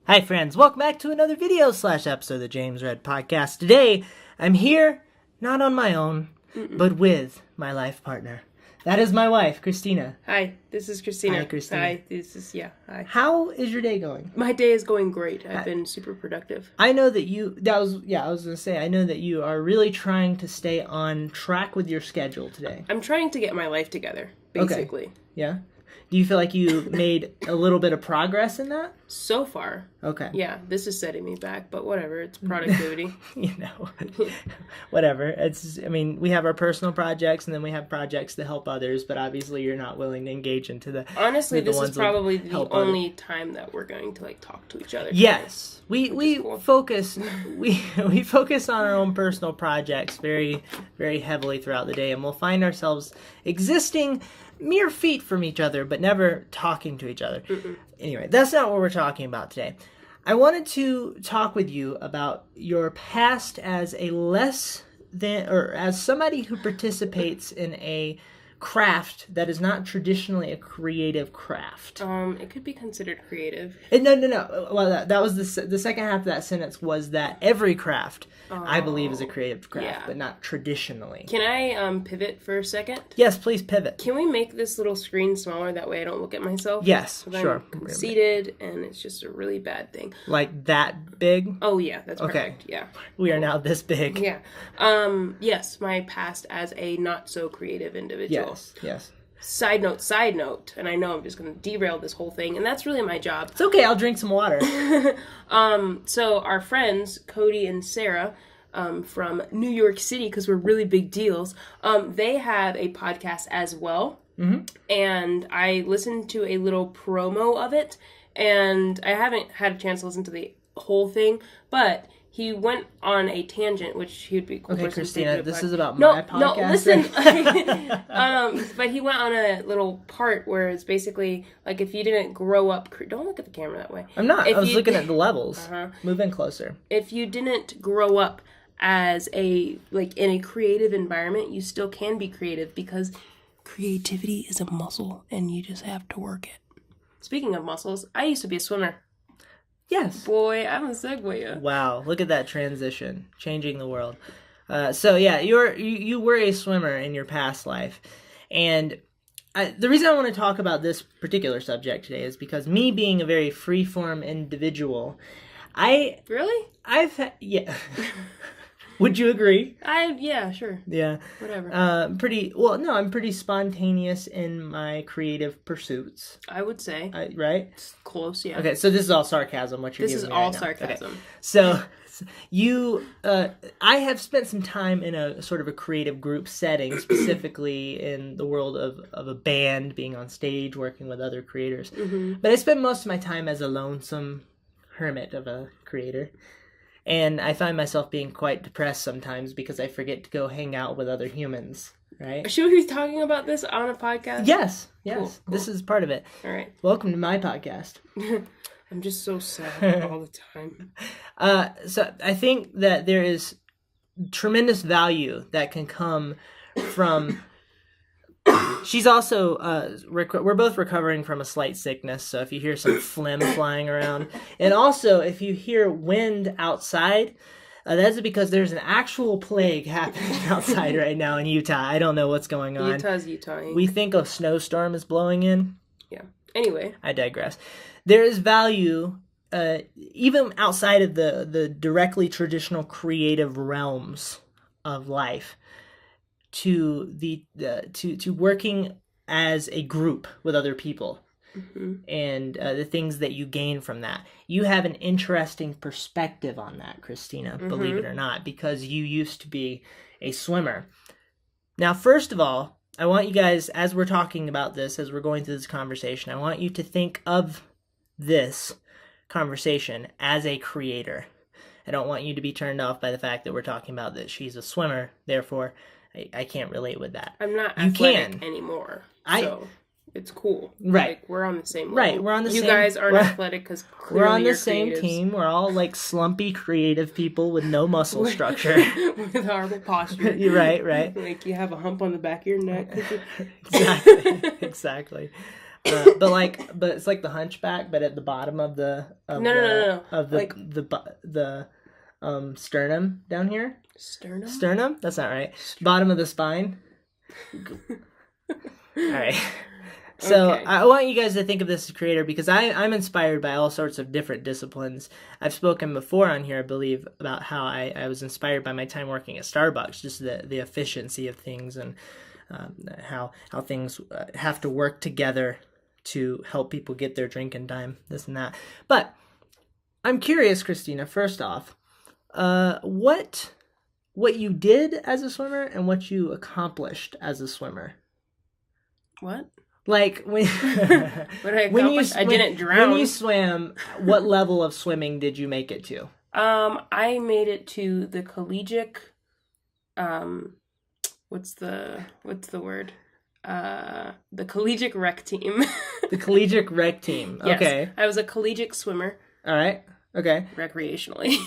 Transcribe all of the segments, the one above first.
Hi friends, welcome back to another video / episode of the James Red Podcast. Today, I'm here, not on my own, but with my life partner. That is my wife, Christina. Hi, this is Christina. Hi, Christina. Hi, hi. How is your day going? My day is going great. I've been super productive. I know that I was going to say, I know that you are really trying to stay on track with your schedule today. I'm trying to get my life together, basically. Okay. Yeah? Do you feel like you made a little bit of progress in that? So far. Okay. Yeah, this is setting me back, but whatever. It's productivity. Whatever. We have our personal projects, and then we have projects to help others, but obviously you're not willing to engage into the... Honestly, this is probably the only time that we're going to, talk to each other. Yes. We focus we focus on our own personal projects very, very heavily throughout the day, and we'll find ourselves existing mere feet from each other, but never talking to each other. Anyway, that's not what we're talking about today. I wanted to talk with you about your past as as somebody who participates in a craft that is not traditionally a creative craft. It could be considered creative. No. Well, that was the second half of that sentence was that every craft, I believe, is a creative craft, but not traditionally. Can I pivot for a second? Yes, please pivot. Can we make this little screen smaller? That way I don't look at myself? Yes, sure. I'm conceited, and it's just a really bad thing. Like that big? Oh, yeah, that's okay. Perfect. Yeah. We are now this big. Yeah. Yes, my past as a not-so-creative individual. Yes. Side note, and I know I'm just going to derail this whole thing, and that's really my job. It's okay, I'll drink some water. So our friends, Cody and Sarah, from New York City, because we're really big deals, they have a podcast as well, and I listened to a little promo of it, and I haven't had a chance to listen to the whole thing, but... He went on a tangent, which he would be cool. Okay, Christina, this is about my podcast. No, listen. But he went on a little part where it's basically like if you didn't grow up. Don't look at the camera that way. I'm not. I was looking at the levels. Move in closer. If you didn't grow up as in a creative environment, you still can be creative because creativity is a muscle, and you just have to work it. Speaking of muscles, I used to be a swimmer. Yes. Boy, I'm a segue. Wow, look at that transition. Changing the world. You were a swimmer in your past life. And the reason I want to talk about this particular subject today is because me being a very free-form individual, Really? Yeah. Would you agree? Yeah, sure. Yeah. Whatever. I'm pretty spontaneous in my creative pursuits. I would say. Right? Close, yeah. Okay, so this is all sarcasm, what you're giving me. This is all sarcasm. Okay. So, I have spent some time in a sort of a creative group setting, specifically in the world of a band, being on stage, working with other creators. But I spend most of my time as a lonesome hermit of a creator. And I find myself being quite depressed sometimes because I forget to go hang out with other humans, right? Should we be talking about this on a podcast? Yes. Cool. This is part of it. All right. Welcome to my podcast. I'm just so sad all the time. So I think that there is tremendous value that can come from... She's also, we're both recovering from a slight sickness, so if you hear some phlegm flying around, and also if you hear wind outside, that's because there's an actual plague happening outside right now in Utah. I don't know what's going on. Utah's Utah. We think a snowstorm is blowing in. Yeah. Anyway. I digress. There is value, even outside of the directly traditional creative realms of life, to working as a group with other people, and the things that you gain from that. You have an interesting perspective on that, Christina, believe it or not, because you used to be a swimmer. Now, first of all, I want you guys, as we're talking about this, as we're going through this conversation, I want you to think of this conversation as a creator. I don't want you to be turned off by the fact that we're talking about that she's a swimmer, therefore I can't relate with that. I'm not athletic anymore, so it's cool. Right. We're on the same level. Right, we're on the same... You guys aren't athletic because clearly we're on the you're same creatives. team. We're all slumpy creative people with no muscle structure. With horrible posture. You're right. You have a hump on the back of your neck. Exactly. but it's like the hunchback, but at the bottom of No. of Like the sternum down here. sternum? Sternum? That's not right. Bottom of the spine. All right. So Okay. I want you guys to think of this as a creator because I'm inspired by all sorts of different disciplines. I've spoken before on here, I believe, about how I was inspired by my time working at Starbucks, just the efficiency of things and how things have to work together to help people get their drinking time, this and that. But I'm curious, Christina, first off, what you did as a swimmer and what you accomplished as a swimmer. What? Like when What did I accomplish? I didn't drown. When you swam, what level of swimming did you make it to? I made it to the collegiate. What's the word? The collegiate rec team. The collegiate rec team. Yes, Okay. I was a collegiate swimmer. All right. Okay. Recreationally.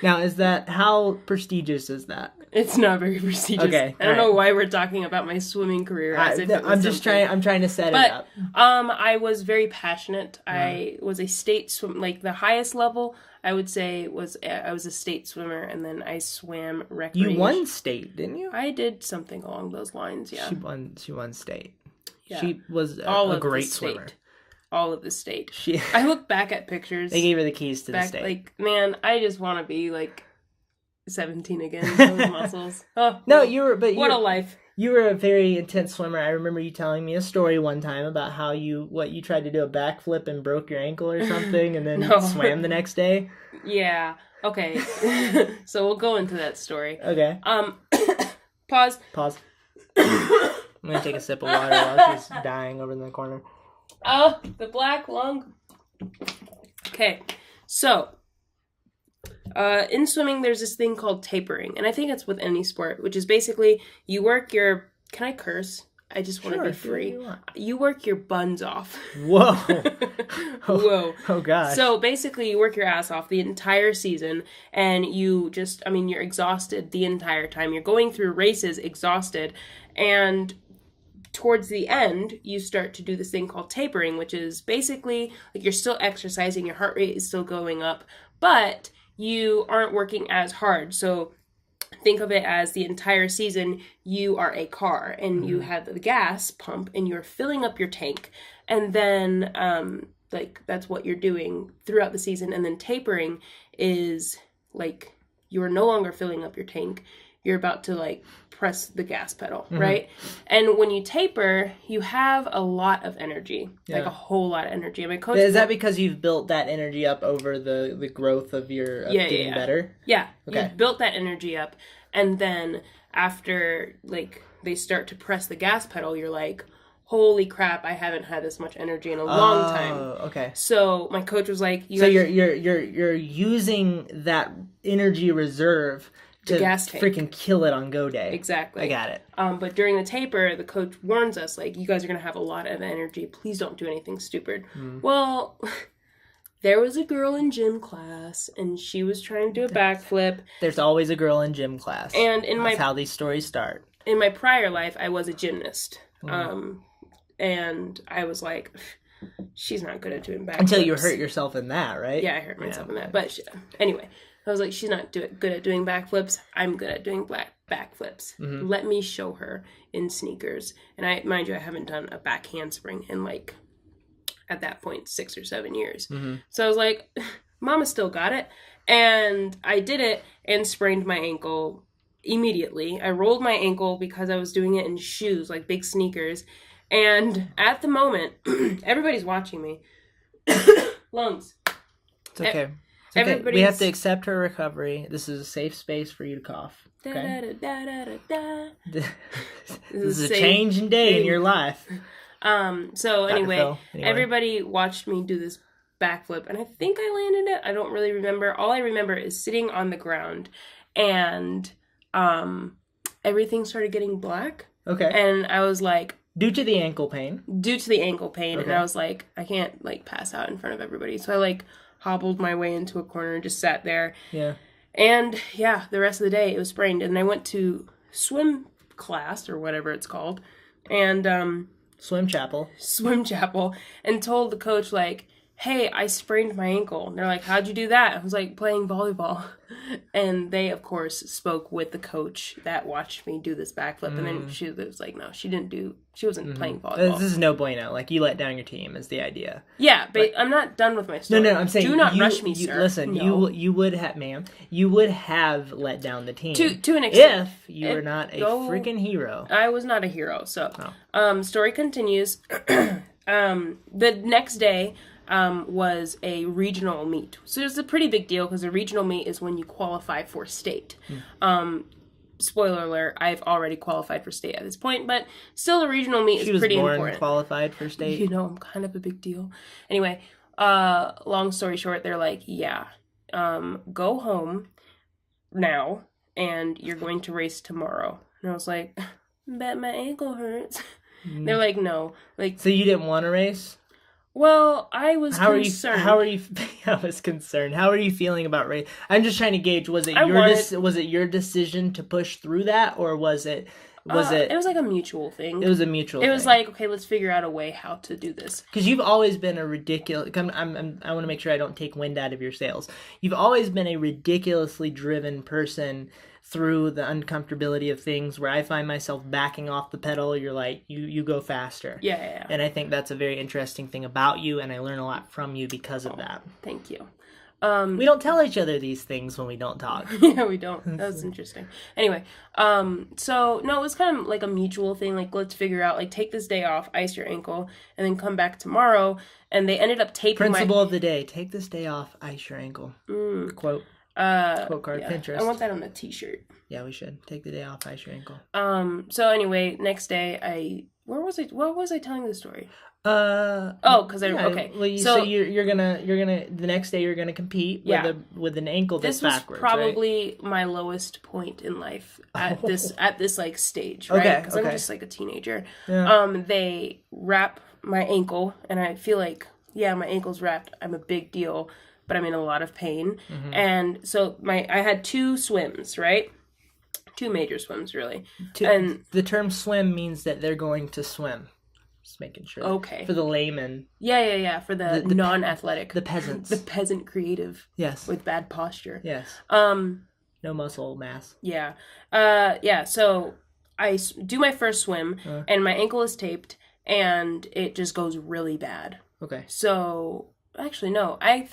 Now, is that, how prestigious is that? It's not very prestigious. Okay, I don't know why we're talking about my swimming career as if it was I'm trying to set it up. I was very passionate. I was a state swim, like the highest level I would say was I was a state swimmer, and then I swam recreation. You won state, didn't you? I did something along those lines. Yeah. She won state. Yeah. She was a great swimmer. All of the state. I look back at pictures. They gave her the keys to the state. Like, man, I just want to be like 17 again. Those muscles. Oh no, well, what a life. You were a very intense swimmer. I remember you telling me a story one time about how you tried to do a backflip and broke your ankle or something, and then swam the next day. Yeah. Okay. So we'll go into that story. Okay. Pause. I'm gonna take a sip of water while she's dying over in the corner. Oh, the black lung. Okay, so in swimming, there's this thing called tapering, and I think it's with any sport, which is basically you work your. Can I curse? I just want to be free. You work your buns off. Whoa. Whoa. Oh gosh. So basically, you work your ass off the entire season, and you're exhausted the entire time. You're going through races exhausted, and towards the end, you start to do this thing called tapering, which is basically like you're still exercising, your heart rate is still going up, but you aren't working as hard. So think of it as the entire season, you are a car and you have the gas pump and you're filling up your tank. And then, that's what you're doing throughout the season. And then tapering is like, you're no longer filling up your tank. You're about to press the gas pedal, right? And when you taper, you have a lot of energy, like a whole lot of energy. And my coach is that because you've built that energy up over the growth of your getting better? Yeah, okay. You've built that energy up, and then after they start to press the gas pedal, you're like, holy crap, I haven't had this much energy in a long time. Okay. So my coach was like, you're using that energy reserve to gas tank. Freaking kill it on go day. Exactly. I got it. But during the taper, the coach warns us, you guys are going to have a lot of energy. Please don't do anything stupid. Well, there was a girl in gym class, and she was trying to do a backflip. There's always a girl in gym class. And that's how these stories start. In my prior life, I was a gymnast. And I was like, she's not good at doing backflips. Until you hurt yourself in that, right? Yeah, I hurt myself in that. But anyway, I was like, she's not good at doing backflips. I'm good at doing backflips. Let me show her in sneakers. And mind you, I haven't done a back handspring in at that point, 6 or 7 years. So I was like, Mama still got it. And I did it and sprained my ankle immediately. I rolled my ankle because I was doing it in shoes, big sneakers. And at the moment, everybody's watching me. Lungs. It's okay. We have to accept her recovery. This is a safe space for you to cough. Okay? This is a change in day in your life. So anyway, everybody watched me do this backflip, and I think I landed it. I don't really remember. All I remember is sitting on the ground, and everything started getting black. Okay. And I was like... Due to the ankle pain. Okay. And I was like, I can't, pass out in front of everybody. So I, hobbled my way into a corner and just sat there. Yeah. And, the rest of the day, it was sprained. And I went to swim class, or whatever it's called, and swim chapel, and told the coach, like, hey, I sprained my ankle. And they're like, how'd you do that? I was like, playing volleyball. And they, of course, spoke with the coach that watched me do this backflip. And then she was like, no, she wasn't playing volleyball. This is no bueno. Like, you let down your team is the idea. Yeah, but I'm not done with my story. No, I'm saying, do not rush me, sir. Listen, no. you would have, ma'am, you would have let down the team. To an extent. If you were not a freaking hero. I was not a hero. So, story continues. The next day, was a regional meet. So it was a pretty big deal because a regional meet is when you qualify for state. Spoiler alert, I've already qualified for state at this point, but still a regional meet is pretty important. She was born qualified for state. You know, I'm kind of a big deal. Anyway, long story short, they're like, yeah, go home now and you're going to race tomorrow. And I was like, bet my ankle hurts. They're like, no. Like, so you didn't want to race? Well, I was concerned. I was concerned. How are you feeling about race? I'm just trying to gauge, was it your decision to push through that, or was it it was like a mutual thing. It was a mutual thing. It was like, okay, let's figure out a way how to do this. Because you've always been a ridiculous... I want to make sure I don't take wind out of your sails. You've always been a ridiculously driven person through the uncomfortability of things, where I find myself backing off the pedal. You're like, you go faster. Yeah. And I think that's a very interesting thing about you, and I learn a lot from you because of that. Thank you. We don't tell each other these things when we don't talk. Yeah, we don't. That was interesting. Anyway, so no, it was kind of like a mutual thing. Like, let's figure out, like, take this day off, ice your ankle, and then come back tomorrow. And they ended up taping Principle of the day: take this day off, ice your ankle. Quote card, yeah. Pinterest. I want that on a t-shirt. Yeah, we should take the day off, ice your ankle. So anyway, next day, what was I telling the story? Okay. Well, so you're gonna the next day you're gonna compete with an ankle that's backwards. This was probably my lowest point in life at this like stage, right? Because I'm just like a teenager. Yeah. They wrap my ankle, and I feel like, yeah, my ankle's wrapped. I'm a big deal, but I'm in a lot of pain. Mm-hmm. And so I had 2 swims, right? 2 major swims, really. And the term swim means that they're going to swim. Just making sure. Okay. For the layman. Yeah. For the non-athletic. The peasants. The peasant creative. Yes. With bad posture. Yes. No muscle mass. Yeah. So I do my first swim, and my ankle is taped, and it just goes really bad. Okay. So, actually, no. I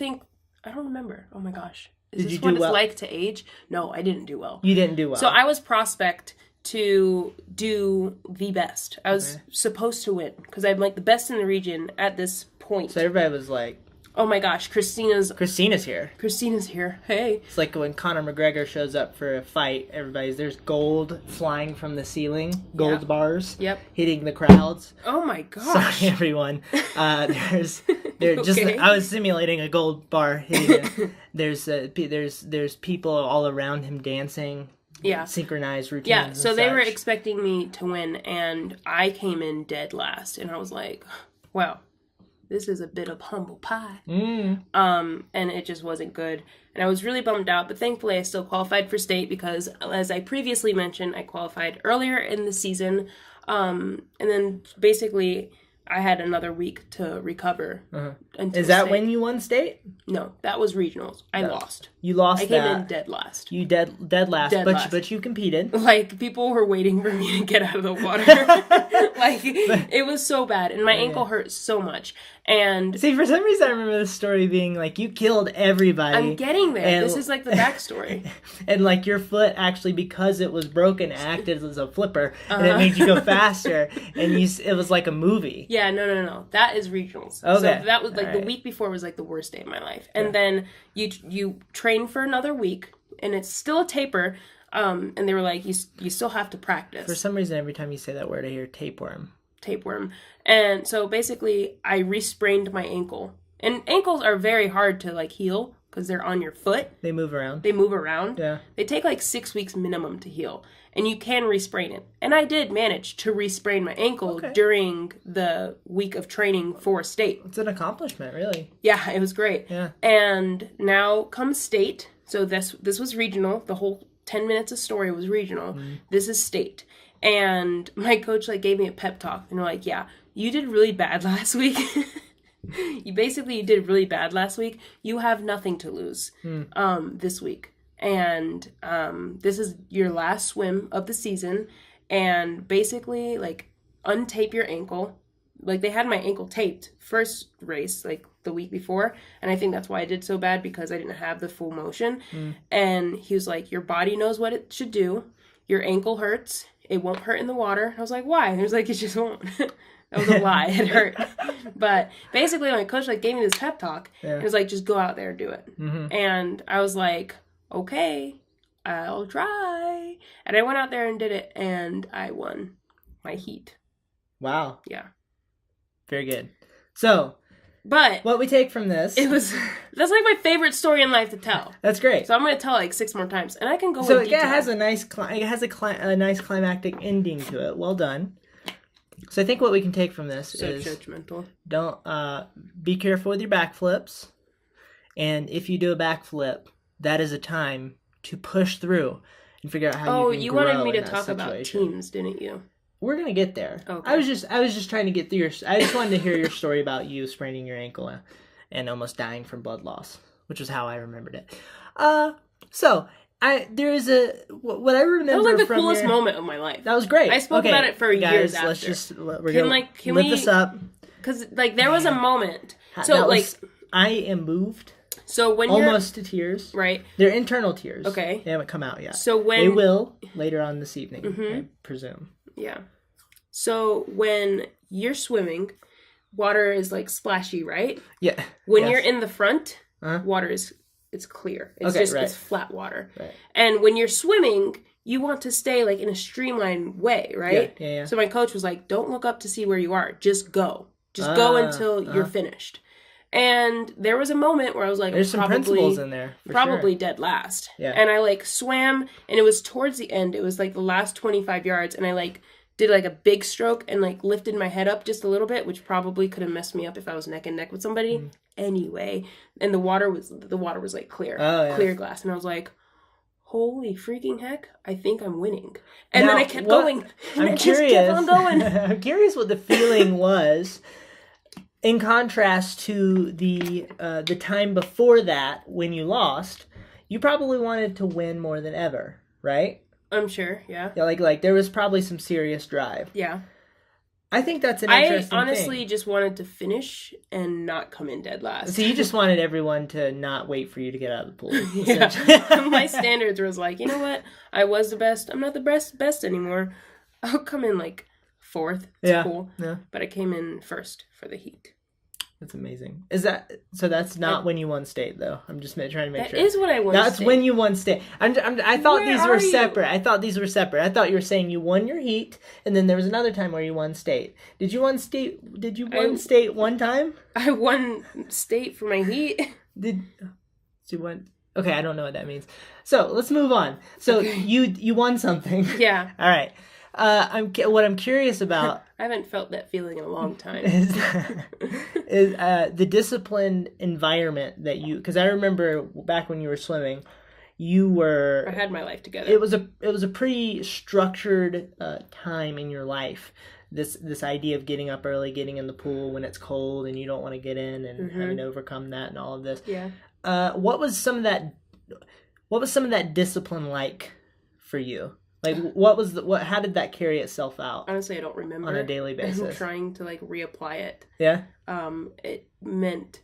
don't remember. Oh my gosh. Is this what it's like to age? No, I didn't do well. You didn't do well. So I was prospect to do the best. I was supposed to win because I'm like the best in the region at this point. So everybody was like, oh my gosh, Christina's here. Christina's here. Hey. It's like when Conor McGregor shows up for a fight, there's gold flying from the ceiling, gold bars, hitting the crowds. Oh my gosh. Sorry, everyone. I was simulating a gold bar hitting it. There's people all around him dancing. Yeah. Synchronized routines. Yeah, so they were expecting me to win, and I came in dead last, and I was like, wow, this is a bit of humble pie. And it just wasn't good. And I was really bummed out, but thankfully I still qualified for state because, as I previously mentioned, I qualified earlier in the season. And then basically I had another week to recover. Is that when you won state? No, that was regionals. I lost. You lost. I came in dead last. You dead last. But you competed. Like, people were waiting for me to get out of the water. Like, it was so bad, and my ankle hurt so much. And see, for some reason, I remember the story being like, you killed everybody. I'm getting there. This is like the backstory. And like, your foot actually, because it was broken, acted as a flipper, and it made you go faster. And it was like a movie. Yeah, no. That is regionals. Okay. So that was like the week before was like the worst day of my life. And then you train for another week, and it's still a taper. And they were like, you still have to practice. For some reason, every time you say that word, I hear tapeworm. And so basically I re-sprained my ankle, and ankles are very hard to like heal because they're on your foot. They move around. Yeah. They take like 6 weeks minimum to heal, and you can re-sprain it. And I did manage to re-sprain my ankle during the week of training for state. It's an accomplishment, really. Yeah, it was great. Yeah. And now comes state. So this was regional. The whole 10 minutes of story was regional. This is state. And my coach like gave me a pep talk, and they're like, yeah, you did really bad last week. You did really bad last week. You have nothing to lose this week. And this is your last swim of the season. And basically, like, untape your ankle. Like, they had my ankle taped first race, like, the week before. And I think that's why I did so bad, because I didn't have the full motion. And he was like, your body knows what it should do. Your ankle hurts. It won't hurt in the water. I was like, why? And he was like, it just won't. That was a lie. It hurt. But basically, my coach, like, gave me this pep talk. Yeah. He was like, just go out there and do it. And I was like, okay, I'll try. And I went out there and did it, and I won my heat. Wow. Yeah. Very good. So, but what we take from this, that's like my favorite story in life to tell. That's great. So I'm going to tell like 6 more times, and I can go. So in detail. It has a nice, a nice climactic ending to it. Well done. So I think what we can take from this is judgmental. Don't be careful with your backflips, and if you do a backflip, that is a time to push through and figure out how you can grow. Oh, you wanted me to talk about teams, didn't you? We're gonna get there. Okay. I was just trying to get through I just wanted to hear your story about you spraining your ankle and almost dying from blood loss, which was how I remembered it. There is what I remember. That was like the coolest moment of my life. That was great. I spoke about it for years after. We're gonna lift this up. Because like there was a moment. So like I am moved. So when almost to tears, right? They're internal tears. Okay, they haven't come out yet. So when they will later on this evening, I presume. Yeah. So when you're swimming, water is like splashy, right? Yeah. When you're in the front, water it's clear. It's it's flat water. Right. And when you're swimming, you want to stay like in a streamlined way, right? Yeah. So my coach was like, "Don't look up to see where you are. Just go. Just go until you're finished." And there was a moment where I was like, there's some principles in there. Probably dead last. Yeah. And I like swam, and it was towards the end. It was like the last 25 yards, and I like did like a big stroke and like lifted my head up just a little bit, which probably could have messed me up if I was neck and neck with somebody. Anyway, and the water was like clear, clear glass, and I was like, holy freaking heck, I think I'm winning. And then I kept going. And I'm curious. Just kept on going. I'm curious what the feeling was in contrast to the time before that when you lost. You probably wanted to win more than ever, right? I'm sure, yeah. Yeah, like there was probably some serious drive. Yeah. I think that's an interesting thing. I honestly just wanted to finish and not come in dead last. So you just wanted everyone to not wait for you to get out of the pool. Yeah. My standards was like, you know what? I was the best. I'm not the best anymore. I'll come in like 4th. It's cool. Yeah. But I came in 1st for the heat. That's amazing. So that's not when you won state, though. I'm just trying to make sure. That is when I won state. That's state. when you won state. I thought these were separate. I thought you were saying you won your heat, and then there was another time where you won state. Did you won state one time? I won state for my heat. Did you won? Okay, I don't know what that means. So let's move on. So you won something. Yeah. All right. What I'm curious about. I haven't felt that feeling in a long time. is the disciplined environment that because I remember back when you were swimming, I had my life together. It was a pretty structured time in your life. This idea of getting up early, getting in the pool when it's cold and you don't want to get in, and having to overcome that and all of this. Yeah. What was some of that discipline like for you? Like, how did that carry itself out? Honestly, I don't remember. On a daily basis. I'm trying to, like, reapply it. Yeah? It meant,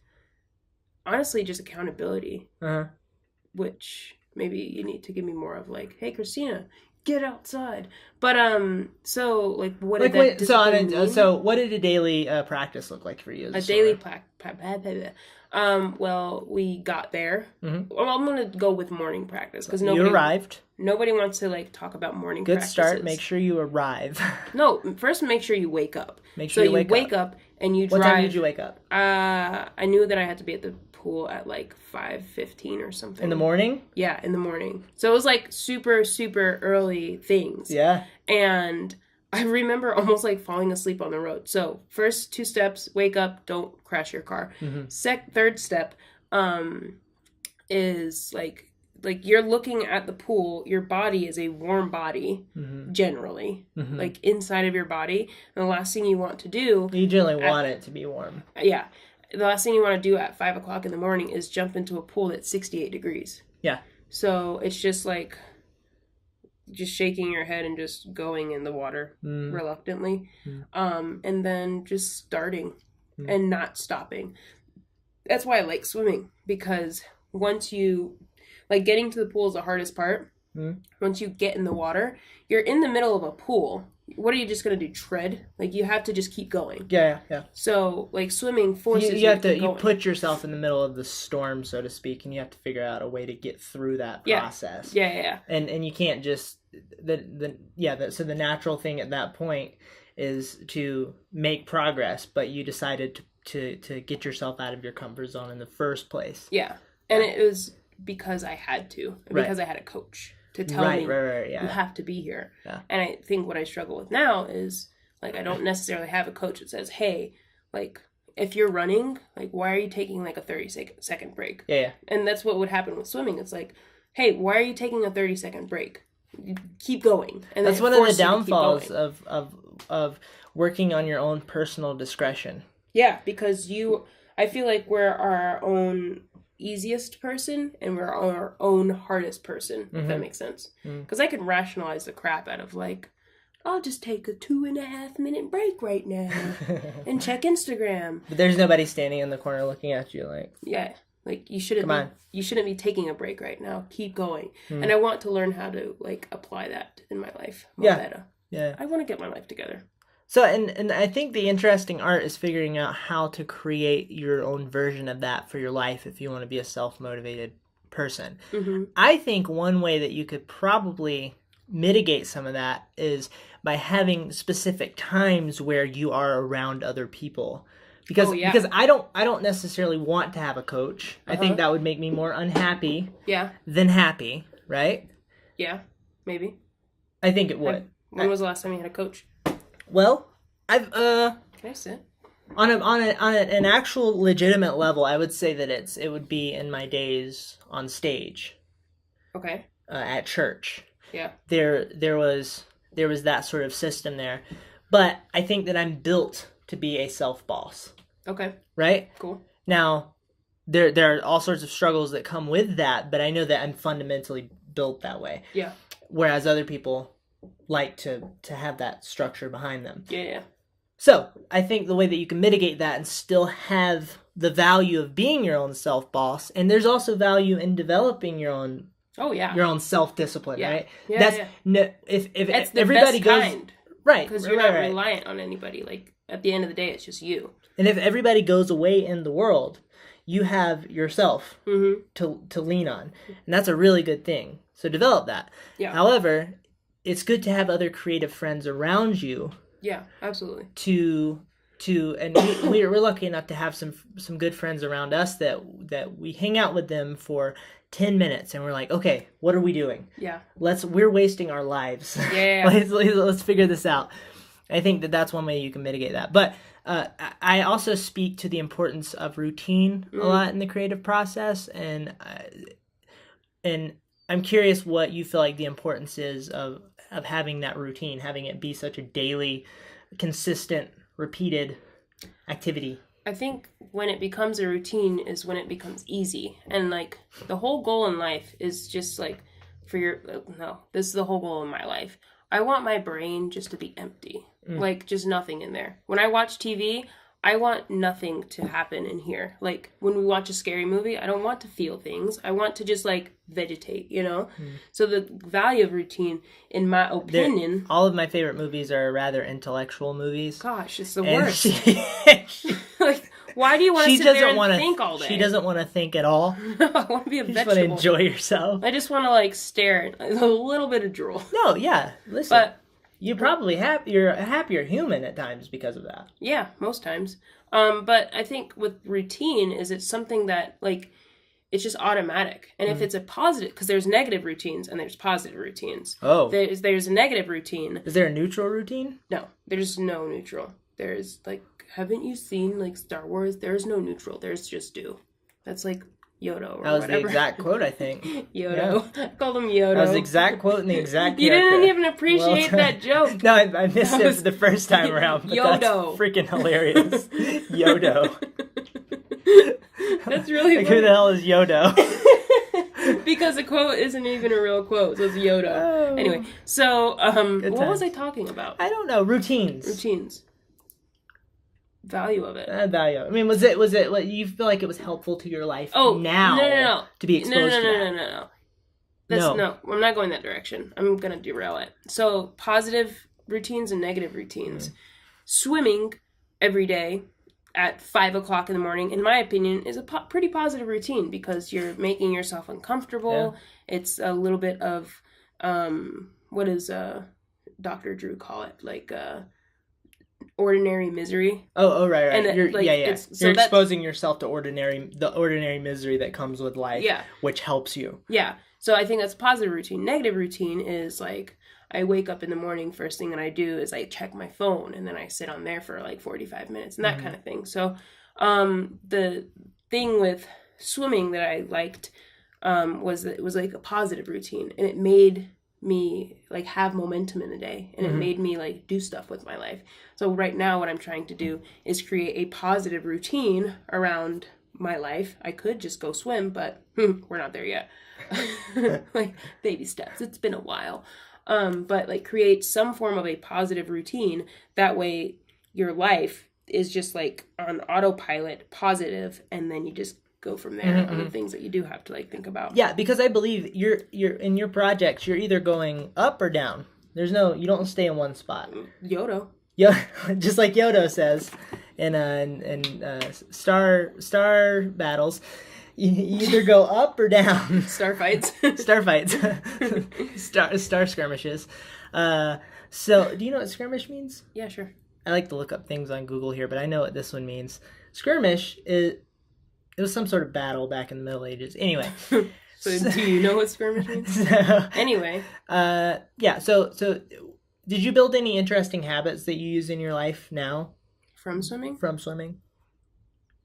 honestly, just accountability. Which maybe you need to give me more of, like, hey, Christina, get outside. But, so, like, what did that discipline mean? So, what did a daily practice look like for you? A daily practice. Well, we got there. Well, I'm going to go with morning practice because you arrived. Nobody wants to like talk about morning practices. Good start. Make sure you arrive. No, first make sure you wake up. Make sure you wake up and you drive. What time did you wake up? I knew that I had to be at the pool at like 5:15 or something. In the morning? Yeah, in the morning. So it was like super, super early things. Yeah. And I remember almost like falling asleep on the road. So first 2 steps, wake up, don't crash your car. Third step is like like you're looking at the pool, your body is a warm body, generally, like inside of your body. And the last thing you want to do, you generally want it to be warm. Yeah. The last thing you want to do at 5 o'clock in the morning is jump into a pool that's 68 degrees. Yeah. So it's just like, just shaking your head and just going in the water reluctantly. And then just starting and not stopping. That's why I like swimming, because once you, like, getting to the pool is the hardest part. Once you get in the water, you're in the middle of a pool. What are you just going to do? Tread? Like, you have to just keep going. Yeah. So, like, swimming forces you have to keep going. You put yourself in the middle of the storm, so to speak, and you have to figure out a way to get through that process. Yeah. And you can't just so the natural thing at that point is to make progress, but you decided to get yourself out of your comfort zone in the first place. Yeah. And it was because I had to, because I had a coach to tell me, you have to be here. Yeah. And I think what I struggle with now is, like, I don't necessarily have a coach that says, hey, like, if you're running, like, why are you taking, like, a 30-second break? Yeah. And that's what would happen with swimming. It's like, hey, why are you taking a 30-second break? Keep going. And that's one of the downfalls of working on your own personal discretion. Yeah, because I feel like we're our own easiest person and we're our own hardest person, if that makes sense. Because I can rationalize the crap out of, like, I'll just take a 2.5 minute break right now and check Instagram. But there's nobody standing in the corner looking at you like, yeah, like, you shouldn't be taking a break right now. Keep going. And I want to learn how to, like, apply that in my life. Better. Yeah. I want to get my life together. So, and I think the interesting art is figuring out how to create your own version of that for your life if you want to be a self-motivated person. I think one way that you could probably mitigate some of that is by having specific times where you are around other people. Because I don't necessarily want to have a coach. I think that would make me more unhappy than happy, right? Yeah, maybe. I think it would. When was the last time you had a coach? Well, I've Can I sit? on an actual legitimate level, I would say that it would be in my days on stage. Okay. At church. Yeah. There was that sort of system there, but I think that I'm built to be a self-boss. Okay. Right? Cool. Now, there are all sorts of struggles that come with that, but I know that I'm fundamentally built that way. Yeah. Whereas other people like to have that structure behind them. Yeah. So, I think the way that you can mitigate that and still have the value of being your own self-boss, and there's also value in developing your own your own self-discipline, right? No, if that's the everybody best goes kind. Right. Because you're not reliant on anybody. Like, at the end of the day, it's just you. And if everybody goes away in the world, you have yourself to lean on. And that's a really good thing. So develop that. Yeah. However, it's good to have other creative friends around you. Yeah, absolutely. And we're lucky enough to have some good friends around us that we hang out with them for 10 minutes and we're like, okay, what are we doing? Yeah. We're wasting our lives. Yeah. let's figure this out. I think that's one way you can mitigate that. But I also speak to the importance of routine a lot in the creative process, and I'm curious what you feel like the importance is of having that routine, having it be such a daily, consistent, repeated activity. I think when it becomes a routine is when it becomes easy. And, like, the whole goal in life is just, like, this is the whole goal in my life. I want my brain just to be empty. Like, just nothing in there. When I watch TV, I want nothing to happen in here. Like, when we watch a scary movie, I don't want to feel things. I want to just, like, vegetate, you know? So the value of routine, in my opinion... all of my favorite movies are rather intellectual movies. Gosh, it's the worst. Like, why do you want to sit there and think all day? She doesn't want to think at all. No, I want to be a vegetable. You just want to enjoy yourself. I just want to, like, stare at a little bit of drool. No, yeah. Listen. But you probably you're a happier human at times because of that. Yeah, most times. But I think with routine it's something that, like, it's just automatic. And if it's a positive, because there's negative routines and there's positive routines. Oh. There's a negative routine. Is there a neutral routine? No, there's no neutral. There's, like, haven't you seen, like, Star Wars? There's no neutral. There's just do. That's, like, Yodo or That was whatever. the exact quote, I think. Yodo. Yeah. I called him Yodo. That was the exact quote and the exact You character. didn't even appreciate that joke. No, I missed it for the first time around. But Yodo. That's freaking hilarious. Yodo. That's really like, funny. who the hell is Yodo? Because the quote isn't even a real quote, so it's Yodo. Oh. Anyway, so what was I talking about? I don't know. Routines. Value of it. Value. I mean, was it what you feel like it was helpful to your life now? No. To be exposed to that? No. I'm not going that direction. I'm going to derail it. So, positive routines and negative routines. Swimming every day at 5 o'clock in the morning, in my opinion, is a pretty positive routine because you're making yourself uncomfortable. Yeah. It's a little bit of, what does Dr. Drew call it? Like, ordinary misery. Oh, right. And you're exposing yourself to the ordinary misery that comes with life, which helps you. Yeah. So I think that's a positive routine. Negative routine is like, I wake up in the morning, first thing that I do is I check my phone, and then I sit on there for like 45 minutes and that kind of thing. So the thing with swimming that I liked was that it was like a positive routine, and it made me like have momentum in the day, and it made me like do stuff with my life. So right now what I'm trying to do is create a positive routine around my life. I could just go swim, but we're not there yet. Like baby steps. It's been a while. But like create some form of a positive routine. That way your life is just like on autopilot, positive, and then you just go from there on the things that you do have to like think about. Yeah, because I believe you're in your projects, you're either going up or down. You don't stay in one spot. Yodo. Yeah, just like Yodo says in Star Battles. You either go up or down. Star fights. Star skirmishes. So, do you know what skirmish means? Yeah, sure. I like to look up things on Google here, but I know what this one means. Skirmish it was some sort of battle back in the Middle Ages. Anyway. So do you know what skirmish means? Anyway. Yeah, so did you build any interesting habits that you use in your life now? From swimming?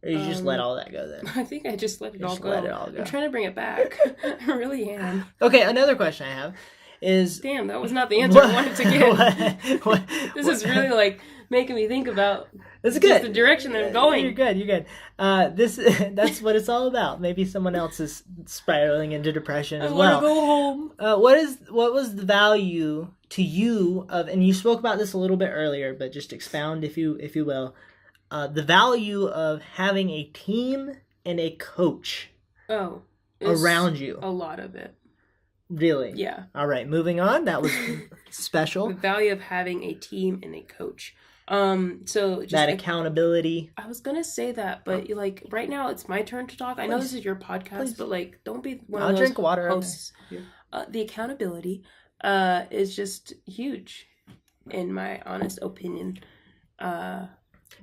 Or you just let all that go then? I think I just let it all go. I'm trying to bring it back. I really am. Okay, another question I have is... Damn, that was not the answer I wanted to give. This is really like making me think about that's good. The direction I'm going. You're good. That's what it's all about. Maybe someone else is spiraling into depression as well. I want to go home. What was the value to you of, and you spoke about this a little bit earlier, but just expound if you will, the value of having a team and a coach around you. A lot of it. Really? Yeah. All right, moving on. That was special. The value of having a team and a coach. So just that accountability. I was gonna say that, but like right now it's my turn to talk. I know this is your podcast, but like don't be one of those drink water hosts. The accountability is just huge, in my honest opinion.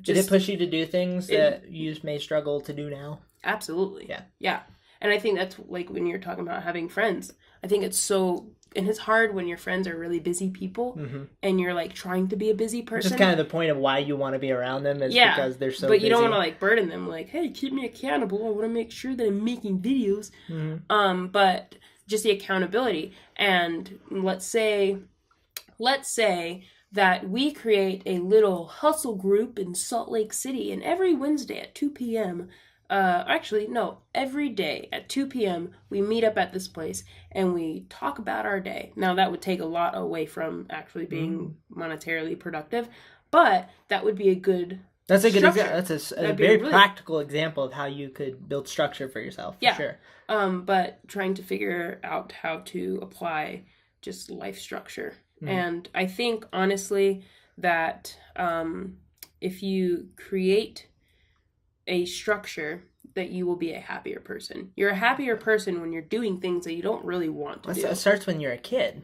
Did it push you to do things that you may struggle to do now? Absolutely. Yeah. And I think that's like when you're talking about having friends. I think it's so, and it's hard when your friends are really busy people and you're like trying to be a busy person. Just kind of the point of why you want to be around them is because they're so busy. But you don't want to like burden them like, hey, keep me accountable. I want to make sure that I'm making videos. But just the accountability. And let's say that we create a little hustle group in Salt Lake City, and every Wednesday at 2 p.m., every day at 2 p.m. we meet up at this place and we talk about our day. Now that would take a lot away from actually being monetarily productive, but that would be a good That's a good example. That's a very practical example of how you could build structure for yourself. For sure. But trying to figure out how to apply just life structure. And I think, honestly, that if you create a structure, that you will be a happier person. You're a happier person when you're doing things that you don't really want to do. It starts when you're a kid.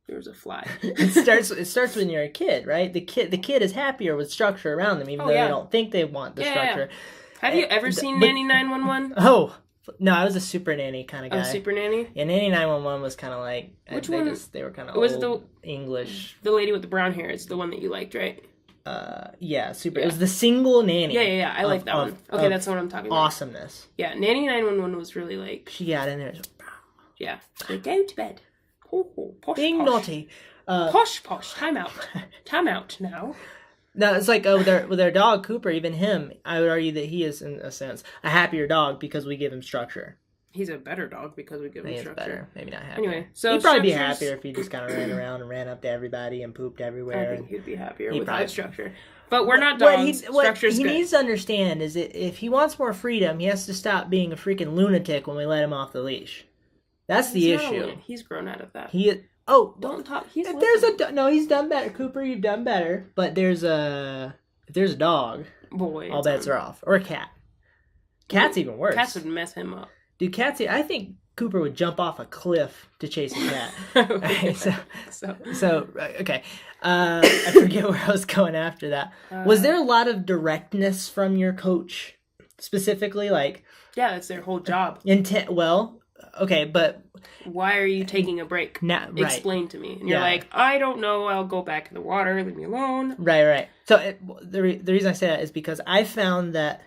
There's a fly. It starts when you're a kid, right? The kid is happier with structure around them, even though they don't think they want the structure. Have you ever seen Nanny 911? Oh, no, I was a Super Nanny kind of guy. Oh, Super Nanny? Yeah, Nanny 911 was kind of like... Which one? They were kind of old English. The lady with the brown hair is the one that you liked, right? Yeah, super. It was the single nanny. Yeah. I like that one. Okay, that's what I'm talking about. Awesomeness. Yeah, Nanny 911 was really like... She got in there. Yeah. Like, go to bed. Posh, being posh. naughty. Posh. Time out. Time out now. No, it's like with their dog, Cooper, even him, I would argue that he is, in a sense, a happier dog because we give him structure. He's a better dog because we give him structure. Better. Maybe not happier. Anyway, so he'd probably be happier if he just kind of ran around and ran up to everybody and pooped everywhere. I think he'd be happier without structure. But we're not dogs. What he needs to understand is that if he wants more freedom, he has to stop being a freaking lunatic when we let him off the leash. That's the issue. He's grown out of that. Don't talk. He's done better. Cooper, you've done better. But if there's a dog, boy, all bets are off. Or a cat. Cat's even worse. Cats would mess him up. Dude, cats. I think Cooper would jump off a cliff to chase a cat. Okay, okay. I forget where I was going after that. Was there a lot of directness from your coach specifically? Like, yeah, that's their whole job. Okay, but why are you taking a break? Explain to me. And you're like, I don't know. I'll go back in the water. Leave me alone. Right. So the reason I say that is because I found that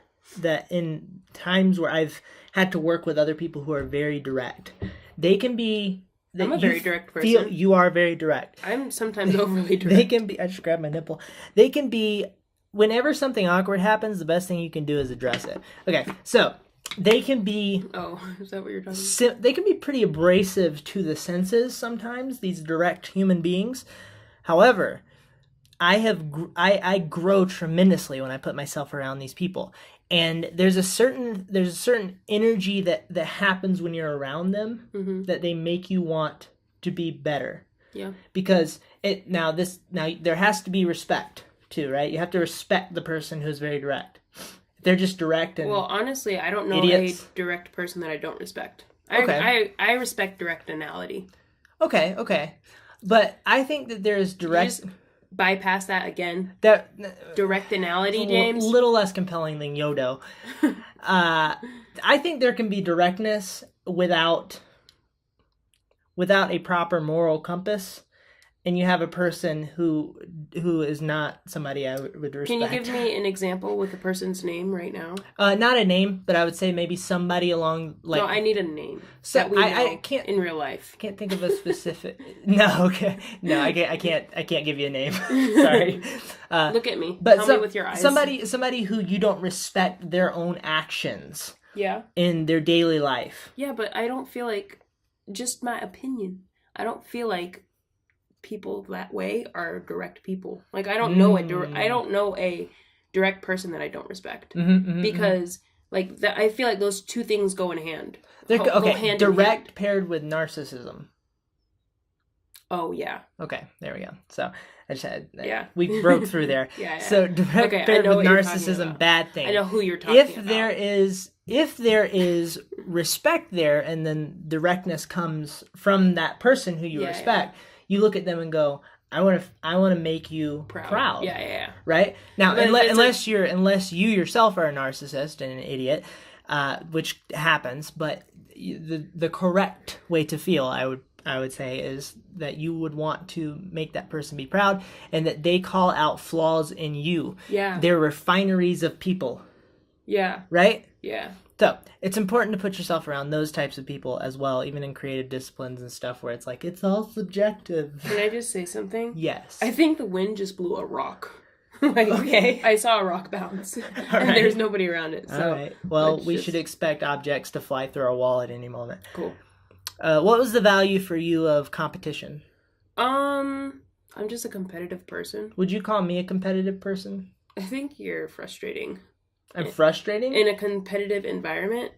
in times where I've had to work with other people who are very direct, they can be. I'm a very direct person. You are very direct. I'm sometimes overly direct. They can be. I just grabbed my nipple. They can be. Whenever something awkward happens, the best thing you can do is address it. Okay, so. They can be... Oh, is that what you're talking about? They can be pretty abrasive to the senses sometimes, these direct human beings. However, I grow tremendously when I put myself around these people. And there's a certain energy that happens when you're around them that they make you want to be better. Yeah. Because now there has to be respect too, right? You have to respect the person who's very direct. They're just direct and well, honestly, I don't know idiots. A direct person that I don't respect. I respect directionality. Okay. But I think that there's direct... You just bypass that again. Directionality, A James? little less compelling than Yodo. I think there can be directness without a proper moral compass. And you have a person who is not somebody I would respect. Can you give me an example with a person's name right now? Not a name, but I would say maybe somebody along like. No, I need a name. So that we know I can't in real life. Can't think of a specific. No, okay, no, I can't give you a name. Sorry. Look at me. But tell me with your eyes. Somebody who you don't respect their own actions. Yeah. In their daily life. Yeah, but I don't feel like. Just my opinion. I don't feel like. People that way are direct people. Like I don't know a direct person that I don't respect because like that I feel like those two things go in hand. Go hand direct in hand. Paired with narcissism. Oh yeah. Okay, there we go. So I just had we broke through there. Yeah. So direct paired with narcissism, bad thing. I know who you're talking about. If there is respect there, and then directness comes from that person who you respect. Yeah. You look at them and go, I want to make you proud. Yeah. Right? Now, unless you yourself are a narcissist and an idiot, which happens, but the correct way to feel, I would say, is that you would want to make that person be proud and that they call out flaws in you. Yeah. They're refineries of people. Yeah. Right? Yeah. So, it's important to put yourself around those types of people as well, even in creative disciplines and stuff where it's like, it's all subjective. Can I just say something? Yes. I think the wind just blew a rock. Okay. I saw a rock bounce, and there's nobody around it. So all right. Well, we should expect objects to fly through our wall at any moment. Cool. What was the value for you of competition? I'm just a competitive person. Would you call me a competitive person? I think you're frustrating. I'm frustrating? In a competitive environment.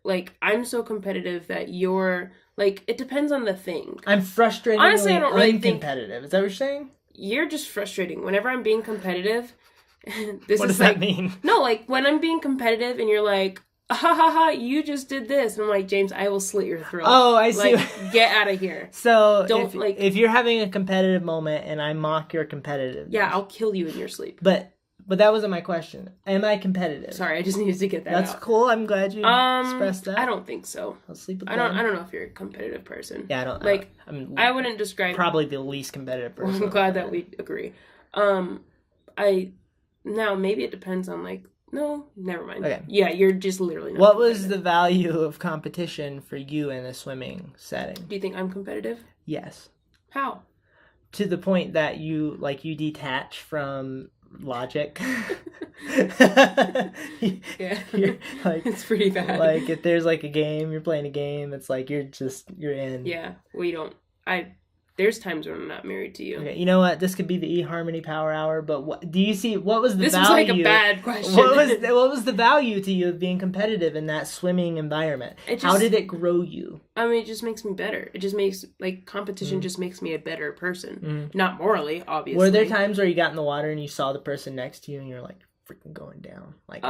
Like, I'm so competitive that you're... Like, it depends on the thing. I'm frustrating. Honestly, I don't really think... competitive. Is that what you're saying? You're just frustrating. Whenever I'm being competitive... What does that mean? No, like, when I'm being competitive and you're like, ha ha ha, you just did this. And I'm like, James, I will slit your throat. Oh, I see. Like, get out of here. So, if you're having a competitive moment and I mock your competitiveness... Yeah, I'll kill you in your sleep. But that wasn't my question. Am I competitive? Sorry, I just needed to get that out. That's cool. I'm glad you expressed that. I don't think so. I'll sleep with I don't know if you're a competitive person. Yeah, I don't. Like, I wouldn't describe... Probably the least competitive person. I'm glad that we agree. Now maybe it depends on like, no, never mind. Okay. Yeah, you're just literally not What was the value of competition for you in a swimming setting? Do you think I'm competitive? Yes. How? To the point that you detach from logic. Yeah. Like, it's pretty bad. Like if there's like a game, you're playing a game, it's like you're in. Yeah. We don't. There's times when I'm not married to you. Okay, you know what? This could be the eHarmony Power Hour, but what do you see? What was the this value? This was like a bad question. What was the value to you of being competitive in that swimming environment? How did it grow you? I mean, it just makes me better. It just makes competition just makes me a better person. Not morally, obviously. Were there times where you got in the water and you saw the person next to you and you're like freaking going down? Like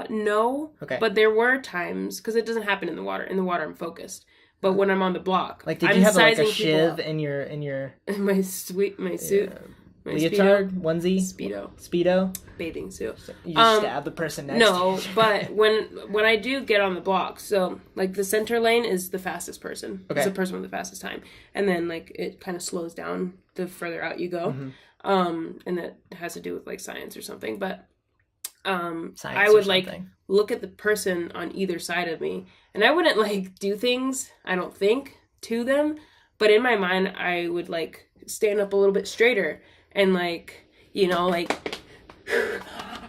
no. Okay. But there were times because it doesn't happen in the water. In the water, I'm focused. But when I'm on the block, like, did you have like a shiv in your my suit, my leotard, Speedo. onesie, speedo, bathing suit? You just stab the person next. No, but when I do get on the block, so like the center lane is the fastest person. Okay. It's the person with the fastest time, and then like it kind of slows down the further out you go, and that has to do with like science or something. But I would like look at the person on either side of me, and I wouldn't like do things, I don't think, to them, but in my mind I would like stand up a little bit straighter and like, you know, like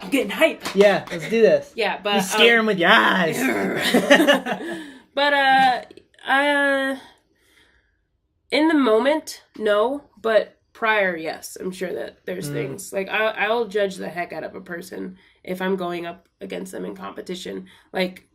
I'm getting hype. Yeah, let's do this. Yeah, but you scare them with your eyes. But in the moment, no, but prior, yes. I'm sure that there's things like I'll judge the heck out of a person if I'm going up against them in competition. Like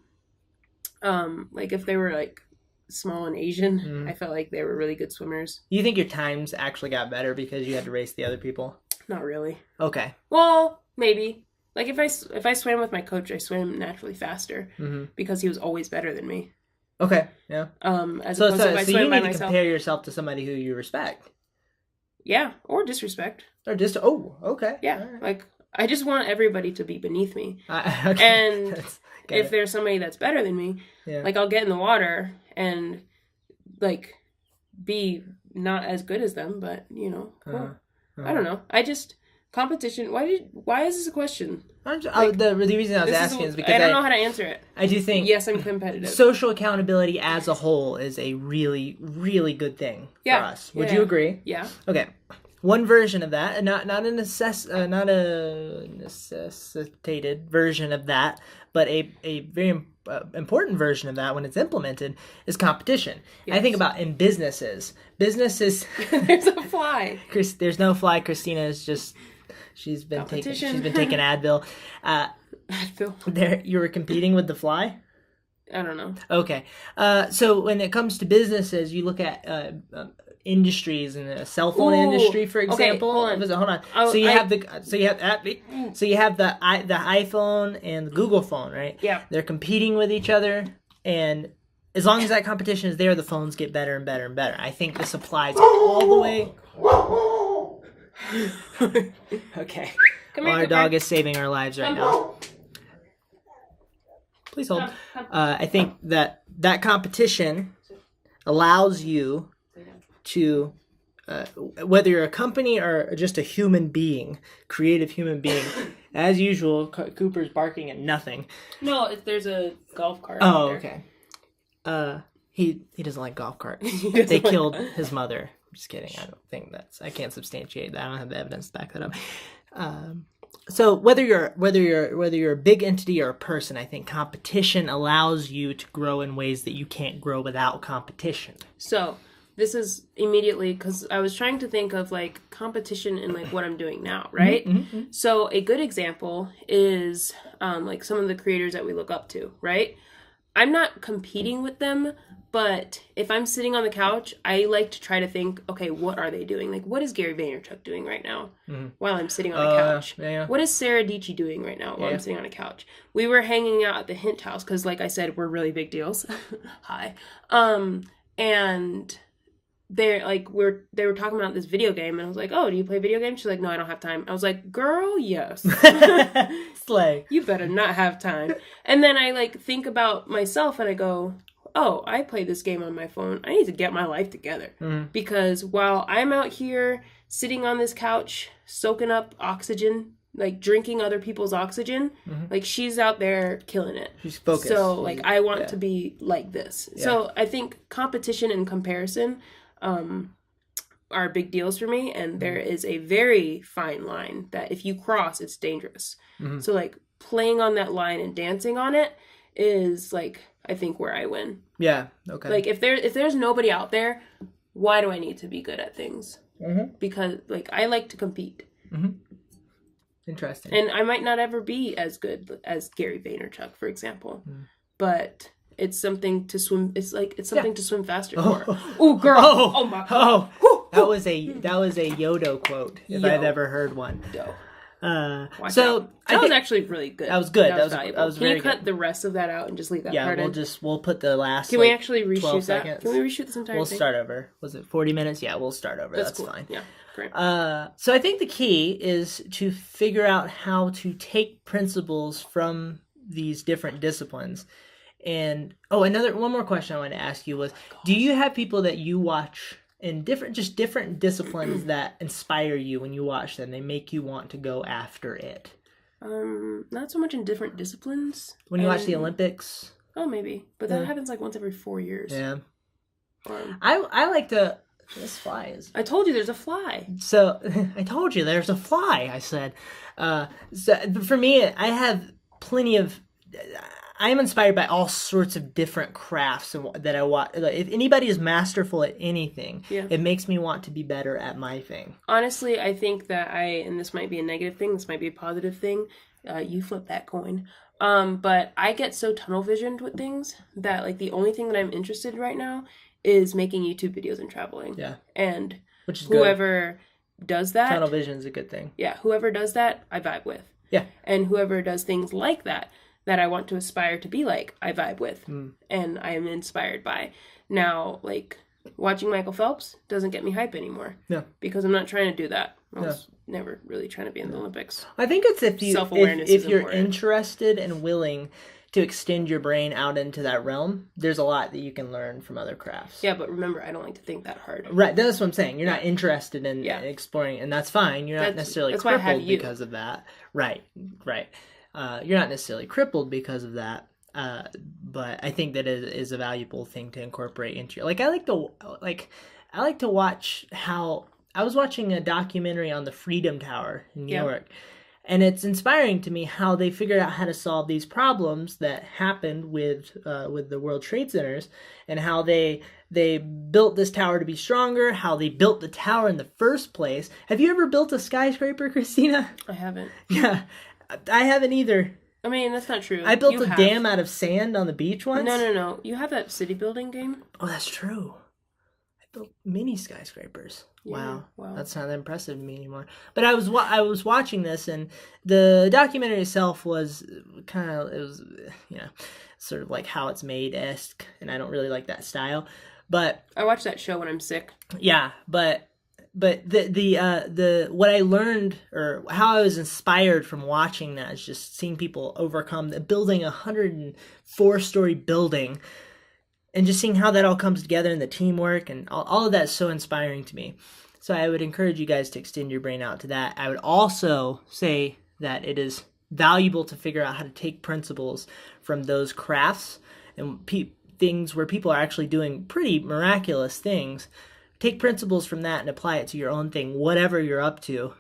if they were like small and Asian, I felt like they were really good swimmers. You think your times actually got better because you had to race the other people? Not really. Okay. Well, maybe. Like if I swam with my coach, I swam naturally faster because he was always better than me. Okay. Yeah. As opposed to if I swam you by need to myself. compare yourself to somebody who you respect. Yeah, or disrespect. Or just okay. Yeah, right. Like I just want everybody to be beneath me. Okay. And if there's somebody that's better than me, like I'll get in the water and like be not as good as them, but you know, I don't know. I just competition. Why is this a question? The reason I was asking is because I don't know how to answer it. I do think yes, I'm competitive. Social accountability as a whole is a really, really good thing for us. Would you agree? Yeah. Okay. One version of that, and not a necessitated version of that, but a very important version of that when it's implemented is competition. Yes. I think about in businesses. There's a fly. There's no fly. Christina is just she's been taking Advil. Advil. You were competing with the fly? I don't know. Okay. So when it comes to businesses, you look at industries in the cell phone industry, for example. Okay, hold on. So you have the iPhone and the Google phone, right? Yeah. They're competing with each other, and as long as that competition is there, the phones get better and better and better. I think this applies all the way. Okay. Our dog is saving our lives right now. Please hold. I think that competition allows you to, whether you're a company or just a human being, creative human being, as usual, Cooper's barking at nothing. No, there's a golf cart. Oh, okay. He doesn't like golf carts. They killed his mother. I'm just kidding. I can't substantiate that. I don't have the evidence to back that up. So whether you're a big entity or a person, I think competition allows you to grow in ways that you can't grow without competition. So this is immediately because I was trying to think of like competition in like what I'm doing now, right? Mm-hmm. So a good example is like some of the creators that we look up to, right? I'm not competing with them, but if I'm sitting on the couch, I like to try to think, okay, what are they doing? Like, what is Gary Vaynerchuk doing right now while I'm sitting on the couch? Yeah. What is Sarah Dietschy doing right now while I'm sitting on a couch? We were hanging out at the Hint House because, like I said, we're really big deals. Hi. And they were talking about this video game, and I was like, oh, do you play video games? She's like, no, I don't have time. I was like, girl, yes. Slay. You better not have time. And then I like think about myself and I go, oh, I play this game on my phone. I need to get my life together. Because while I'm out here sitting on this couch, soaking up oxygen like drinking other people's oxygen. Like she's out there killing it. She's focused. So like I want to be like this. So I think competition and comparison are big deals for me, and there is a very fine line that if you cross, it's dangerous. So like playing on that line and dancing on it is like I think where I win. Yeah. Okay. Like if there's nobody out there, why do I need to be good at things? Because like I like to compete. Interesting. And I might not ever be as good as Gary Vaynerchuk, for example, but it's something to swim. It's something to swim faster for. Oh, girl! Oh my! Oh, that was a Yodo quote if I've ever heard one. So that was actually really good. That was good. That was valuable. That was Can very you cut good. the rest of that out and just leave that part in? We'll put the last. Can we actually reshoot that? seconds. Can we reshoot this entire thing? We'll start over. Was it 40 minutes? Yeah, we'll start over. That's cool. fine. Yeah, great. So I think the key is to figure out how to take principles from these different disciplines. And one more question I wanted to ask you was, do you have people that you watch in different disciplines that inspire you when you watch them? They make you want to go after it. Not so much in different disciplines. When you watch the Olympics? Oh, maybe. But that happens like once every 4 years. Yeah. I like to... This fly is... I told you there's a fly. So, I told you there's a fly, I said. So for me, I have plenty of... I am inspired by all sorts of different crafts that I watch. If anybody is masterful at anything, it makes me want to be better at my thing. Honestly, I think that and this might be a negative thing, this might be a positive thing. You flip that coin. But I get so tunnel visioned with things that like the only thing that I'm interested in right now is making YouTube videos and traveling. Yeah. And which is whoever does that. Tunnel vision is a good thing. Yeah. Whoever does that, I vibe with. Yeah. And whoever does things like that I want to aspire to be like, I vibe with. And I am inspired by. Now, like, watching Michael Phelps doesn't get me hype anymore. Yeah. Because I'm not trying to do that. I was never really trying to be in the Olympics. I think it's if you're interested and willing to extend your brain out into that realm, there's a lot that you can learn from other crafts. Yeah, but remember, I don't like to think that hard. Right, that's what I'm saying. You're not interested in exploring, and that's fine. You're not necessarily crippled because of that. Right. You're not necessarily crippled because of that, but I think that it is a valuable thing to incorporate into your... I like to watch how... I was watching a documentary on the Freedom Tower in New York, and it's inspiring to me how they figured out how to solve these problems that happened with the World Trade Centers, and how they built this tower to be stronger, how they built the tower in the first place. Have you ever built a skyscraper, Christina? I haven't. Yeah, I haven't either. I mean, that's not true. I built a dam out of sand on the beach once. No. You have that city building game? Oh, that's true. I built mini skyscrapers. Yeah, wow. That's not impressive to me anymore. But I was watching this, and the documentary itself was sort of like How It's Made-esque, and I don't really like that style. But I watch that show when I'm sick. Yeah, but the what I learned, or how I was inspired from watching that, is just seeing people overcome building a 104-story building, and just seeing how that all comes together and the teamwork and all of that is so inspiring to me. So I would encourage you guys to extend your brain out to that. I would also say that it is valuable to figure out how to take principles from those crafts and things where people are actually doing pretty miraculous things. Take principles from that and apply it to your own thing, whatever you're up to.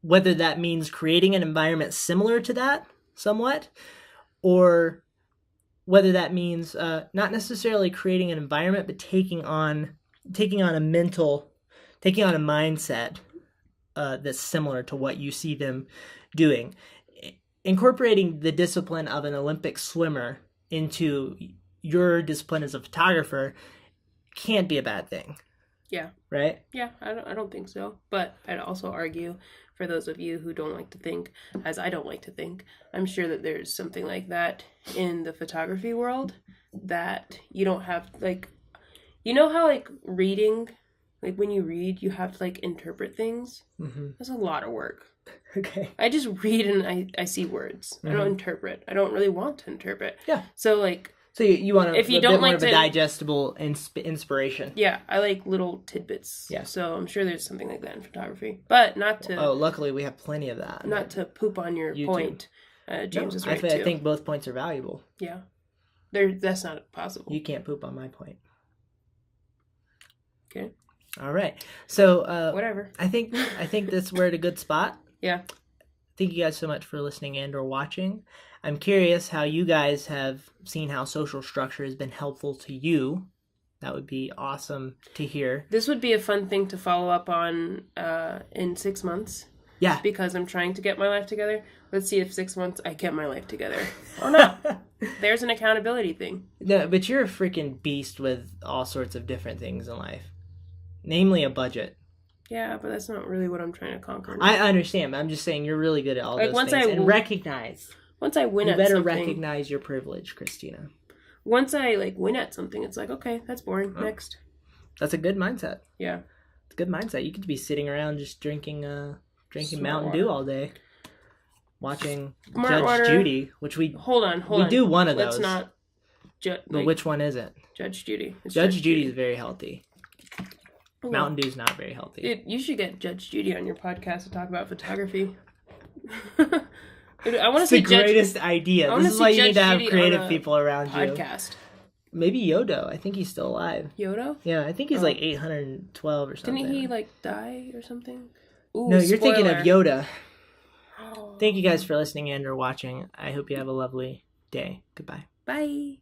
Whether that means creating an environment similar to that, somewhat, or whether that means not necessarily creating an environment, but taking on a mindset that's similar to what you see them doing. Incorporating the discipline of an Olympic swimmer into your discipline as a photographer can't be a bad thing. Yeah. Right? Yeah, I don't think so. But I'd also argue, for those of you who don't like to think, as I don't like to think, I'm sure that there's something like that in the photography world that you don't have, like, you know how, like, reading, like, when you read, you have to, like, interpret things? Mm-hmm. That's a lot of work. Okay. I just read and I see words. Mm-hmm. I don't interpret. I don't really want to interpret. Yeah. So, like, So you want If you a don't bit more like of a to- digestible inspiration. Yeah, I like little tidbits. Yeah. So I'm sure there's something like that in photography, but not to. Oh, luckily we have plenty of that. Not to poop on your YouTube. point. James No, is right I too. think both points are valuable. Yeah, that's not possible. You can't poop on my point. Okay. All right. So Whatever. I think this we're at a good spot. Yeah. Thank you guys so much for listening and or watching. I'm curious how you guys have seen how social structure has been helpful to you. That would be awesome to hear. This would be a fun thing to follow up on in 6 months. Yeah. Because I'm trying to get my life together. Let's see if 6 months I get my life together or not. There's an accountability thing. No, but you're a freaking beast with all sorts of different things in life. Namely a budget. Yeah, but that's not really what I'm trying to conquer. I understand, but I'm just saying you're really good at all Like, those once things. I And recognize. Once I win You at better something. recognize your privilege, Christina. Once I win at something, it's like, okay, that's boring. Oh. Next. That's a good mindset. Yeah. It's a good mindset. You could be sitting around just drinking Smart Mountain water. Dew all day. Watching Smart Judge water. Judy, which we Hold on. we do one of Let's those. not. But which one is it? Judge Judy. It's Judge Judy is very healthy. Oh, Mountain Dew's not very healthy. Dude, you should get Judge Judy on your podcast to talk about photography. Dude, I want to It's see the Judge greatest idea. wanna This is see why you Judge need to have Judy creative on a people around you. podcast. Maybe Yodo. I think he's still alive. Yodo? Yeah, I think he's Oh. like 812 or something. Didn't he die or something? Ooh, No, you're thinking of spoiler. Yoda. Thank you guys for listening and or watching. I hope you have a lovely day. Goodbye. Bye.